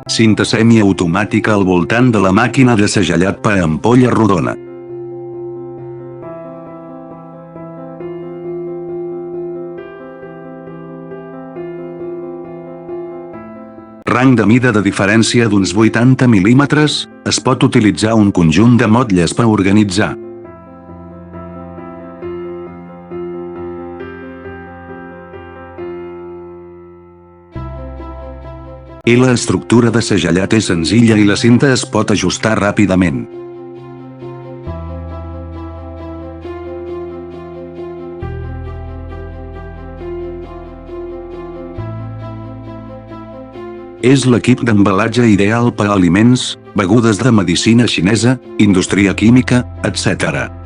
Cinta semiautomàtica al voltant de la màquina de segellat per ampolla rodona. Rang de mida de diferència d'uns 80 mil·límetres, es pot utilitzar un conjunt de motlles per organitzar. I la estructura de segellat és senzilla i la cinta es pot ajustar ràpidament. És l'equip d'embalatge ideal per a aliments, begudes de medicina xinesa, indústria química, etc.